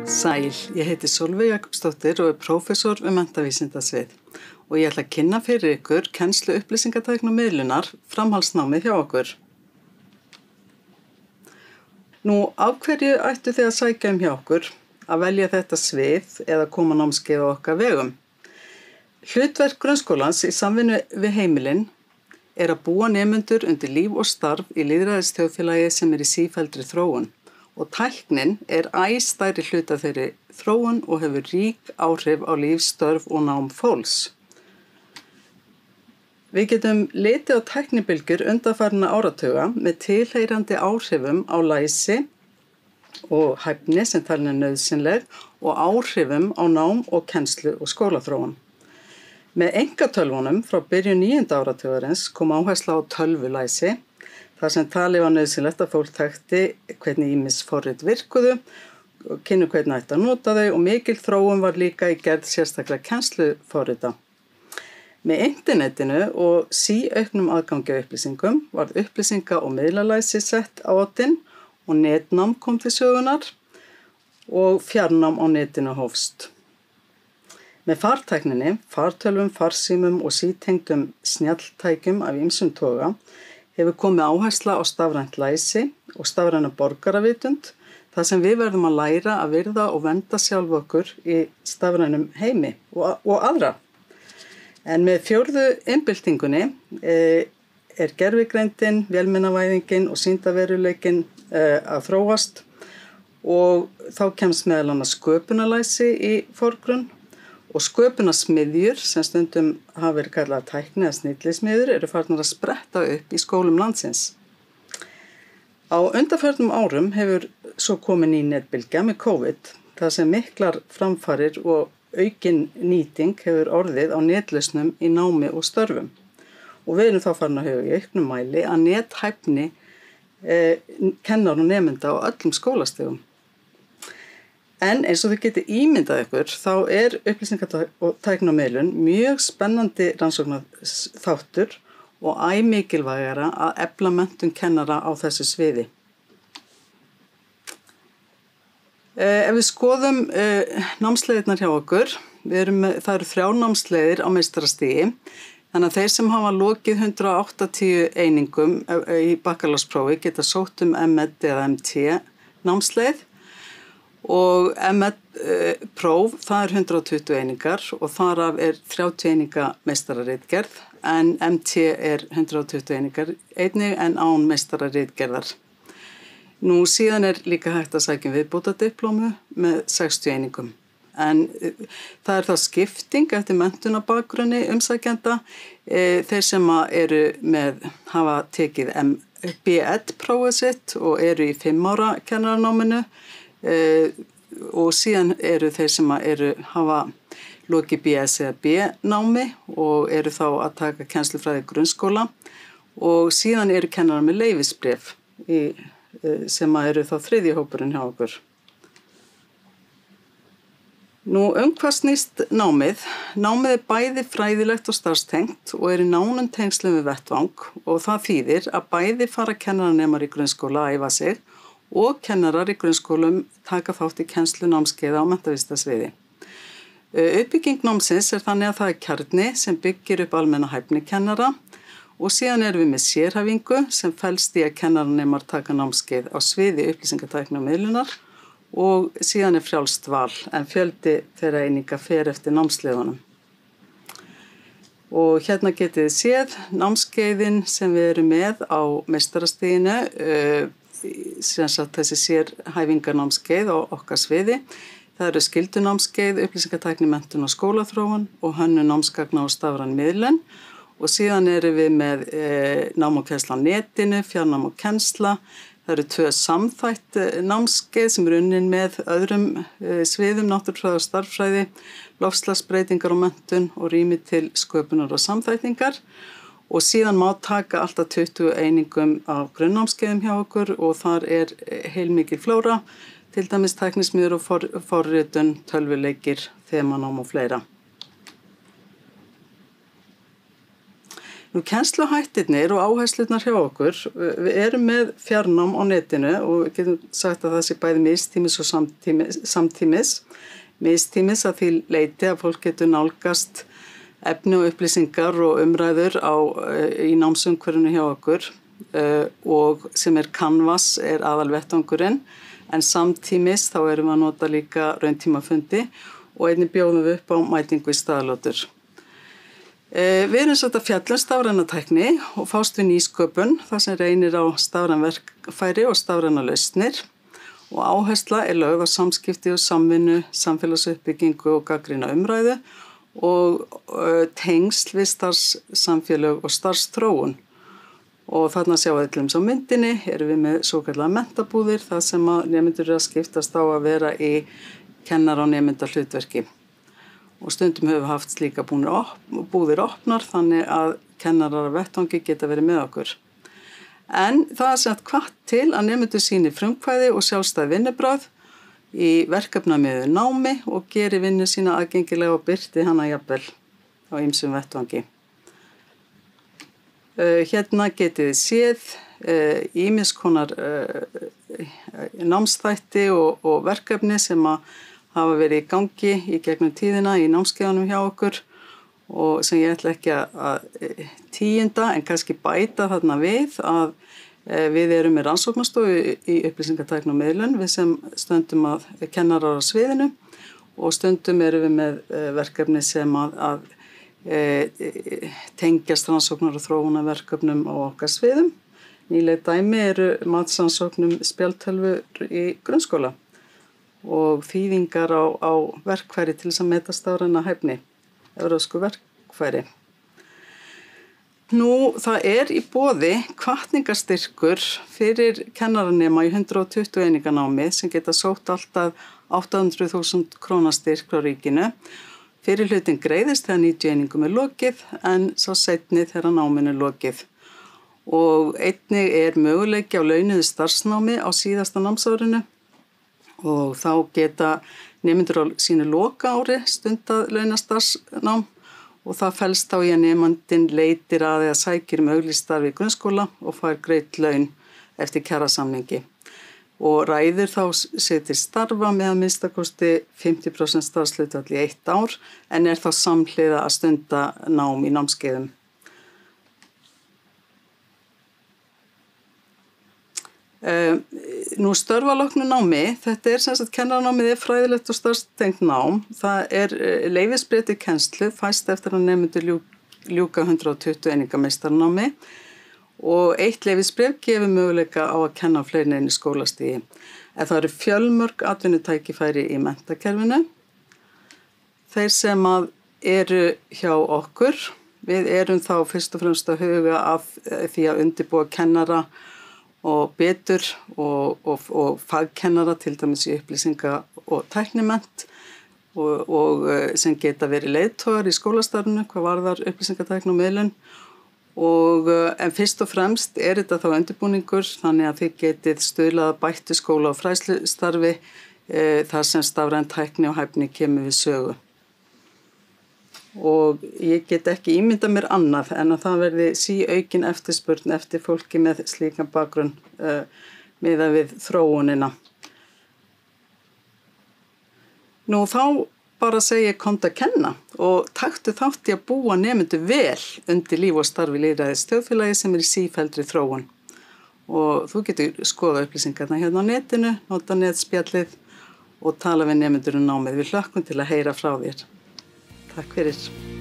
Sæl, ég heiti Sólveig Jakobsdóttir og prófessor við menntavísindasvið og ég ætla að kynna fyrir ykkur kennslu upplýsingatækni og miðlunar framhaldsnámið hjá okkur. Af hverju ættu þið að sækja hjá okkur að velja þetta svið eða koma námskeið á okkar vegum? Hlutverk grunnskólans í samvinnu við heimilin að búa nemendur undir líf og starf í lýðræðisþjóðfélagi sem í sífelldri þróun. Og tæknin æ stærri hluti af þeirri þróun og hefur rík áhrif á líf, störf og nám fólks. Við getum litið á tæknibylgjur undanfarinna áratuga með tilheyrandi áhrifum á læsi og hæfni sem talin nauðsynleg og áhrifum á nám og kennslu og skólaþróun. Með einkatölvunum frá byrjun 9. áratugarins kom áhersla á tölvulæsi, þar sem talið var nauðsynlegt að fólk þekkti hvernig ýmis forrit virkuðu, kynnu hvernig ætti að nota þau og mikil þróun var líka í gerð sérstaklega kennsluforrita. Með internetinu og síauknum aðgangi á upplýsingum varð upplýsinga- og miðlalæsi sett á oddinn og netnám kom til sögunar og fjarnám á netinu hófst. Með fartækninni, fartölvum, farsímum og sítengdum snjalltækjum af ýmsum toga hefur komið áhersla á stafrænt læsi og stafræna borgaravitund, þar sem við verðum að læra að virða og vernda sjálf okkur í stafrænum heimi og aðra. En með 4. iðnbyltingunni gervigreindin, vélmennavæðingin og sýndarveruleikinn að þróast og þá kemst meðal annars sköpunarlæsi í forgrunn. Og sköpunarsmiðjur, sem stundum hafa verið kallað tækni eða snillismiðjur, farnar að spretta upp í skólum landsins. Á undanförnum árum hefur svo komið ný netbylgja með COVID, þar sem miklar framfarir og aukin nýting hefur orðið á netlausnum í námi og störfum. Og við erum þá farin að huga í auknum mæli að nethæfni kennar og nemenda á öllum skólastigum. En eins og þið getið ímyndað ykkur, þá upplýsingatækni og miðlun mjög spennandi rannsóknarþáttur og æ mikilvægara að efla menntun kennara á þessu sviði. Ef við skoðum námsleiðirnar hjá okkur, það eru 3 námsleiðir á meistarastigi, þannig að þeir sem hafa lokið 180 einingum í bakkalársprófi geta sótt MEd eða MT námsleið. Og MEd-próf, það 120 einingar og þar af 30 eininga meistararitgerð, en MT 120 einingar einnig en án meistararitgerðar. Síðan líka hægt að sækja viðbótardiplómu með 60 einingum. En það þá skipting eftir menntunarbakgrunni umsækjenda, þeir sem hafa tekið B1-prófið sitt og eru í 5 ára kennaranáminu, og síðan eru þeir sem hafa lokið BS eða B-námi og eru þá að taka kennslufræði grunnskóla og síðan eru kennarar með leyfisbréf sem eru þá 3. hópurinn hjá okkur. Hvað snýst námið? Námið bæði fræðilegt og starfstengt og í nánum tengslum við vettvang og það þýðir að bæði fara kennaranemar í grunnskóla að æfa sig og kennarar í grunnskólum taka þátt í kennslu námskeiða á menntavísindasviði. Uppbygging námsins þannig að það kjarni sem byggir upp almenna hæfni kennara og síðan erum við með sérhæfingu sem felst í að kennaranemar taka námskeið á sviði upplýsingatækni og miðlunar og síðan frjálst val en fjöldi þeirra eininga fer eftir námsleiðunum. Og hérna getið þið séð námskeiðin sem við erum með á meistarastiginu, þessi sérhæfingarnámskeið á okkar sviði. Það eru skyldunámskeið, upplýsingatækni, menntun og skólaþróun og hönnun námsgagna og stafræn miðlun. Og síðan erum við með nám og kennsla á netinu, fjarnám og kennsla. Það eru 2 samþætt námskeið sem unnin með öðrum sviðum, náttúrufræði og starffræði, loftslagsbreytingar og menntun og rými til sköpunar og samþættingar. Og síðan má taka alltaf 20 einingum af grunnnámskeiðum hjá okkur og þar heilmikil flóra, til dæmis tæknismiður og forritun, tölvuleikir, þemanám og fleira. Kennsluhættirnir og áherslurnar hjá okkur, við erum með fjarnám á netinu og við getum sagt að það sé bæði mistímis og samtímis. Mistímis að því leyti að fólk getur nálgast efni og upplýsingar og umræður í námsumhverfinu hjá okkur og sem Canvas aðal vettvangurinn, en samtímis þá erum við að nota líka rauntímafundi og einnig bjóðum við upp á mætingu í staðlotur. Við erum svolítið að fjalla stafræna tækni og fást við nýsköpun, það sem reynir á stafræn verkfæri og stafræna lausnir og áhersla lögð á samskipti og samvinnu, samfélagsuppbyggingu og gagnrýna umræðu og tengsl við starfssamfélög og starfsþróun. Og þarna sjáum við á myndinni, erum við með svokallaðar mentabúðir, það sem að nemendur að skiptast á að vera í kennara- og nemendahlutverki. Og stundum höfum við haft slíka búðir opnar þannig að kennarar af vettvangi geta verið með okkur. En það sett hvatt til að nemendur sýni frumkvæði og sjálfstæð vinnubragð í verkefnamiðuðu námi og geri vinnu sína aðgengilega og birti hana jafnvel á ýmsum vettvangi. Hérna getið þið séð ýmis konar námsþætti og verkefni sem að hafa verið í gangi í gegnum tíðina í námskeiðunum hjá okkur og sem ég ætla ekki að tíunda en kannski bæta þarna við að við erum með rannsóknastofu í upplýsingatækni og miðlun, við sem stöndum að kennarar á sviðinu og stundum erum við með verkefni sem að tengjast rannsóknar og þróunarverkefnum á okkar sviðum. Nýleg dæmi eru matsrannsóknum spjaldtölvur í grunnskóla og þýðingar á verkfæri til þess að meta stafræna hæfni, evrópsku verkfæri. Það í boði hvatningarstyrkur fyrir kennaranema í 120 eininganámi sem geta sótt alltaf 800.000 króna styrk frá ríkinu. Fyrir hlutin greiðist þegar 90 einingum lokið en sá seinni þegar náminu lokið. Og einnig möguleiki á launuðu starfsnámi á síðasta námsárinu. Og þá geta nemendur á sínu lokaári stundað launastarfsnám og það felst þá í að nemandinn leitir að eða sækir auglýst starf í grunnskóla og fær greitt laun eftir kjarasamningi. Og ræður þá sig til starfa með að minnstakosti 50% starfshlutfall í 1 ár en þá samhliða að stunda nám í námskeiðum. Störfaloknu námi, þetta sem sagt kennaranámið fræðilegt og starfstengt nám. Það leyfisbréf til kennslu fæst eftir að nemendur ljúka 120 einingameistaranámi og eitt leyfisbréf gefur möguleika á að kenna fleiri en einu skólastigi. En það eru fjölmörg atvinnutækifæri í menntakerfinu. Þeir sem eru hjá okkur, við erum þá fyrst og fremst að huga að því að undirbúa kennara og betur og fagkennara til dæmis í upplýsinga- og tæknimennt og sem geta verið leiðtogar í skólastarfinu hvað varðar upplýsingatækni og miðlun en fyrst og fremst þetta þá undirbúningur þannig að þið getið stuðlað bættu skóla- og fræðslustarfi þar sem stafræn tækni og hæfni kemur við sögu. Og ég get ekki ímyndað mér annað en að það verði síaukin eftirspurn eftir fólki með slíkan bakgrunn miðað við þróunina. Þá bara segi ég komdu að kenna og taktu þátt í að búa nemendur vel undir líf og starfi lýðræðisþjóðfélagi sem í sífelldri þróun. Og þú getur skoða upplýsingarna hérna á netinu, nota netspjallið og tala við nemendur námið. Við hlökkum til að heyra frá þér. Takk fyrir.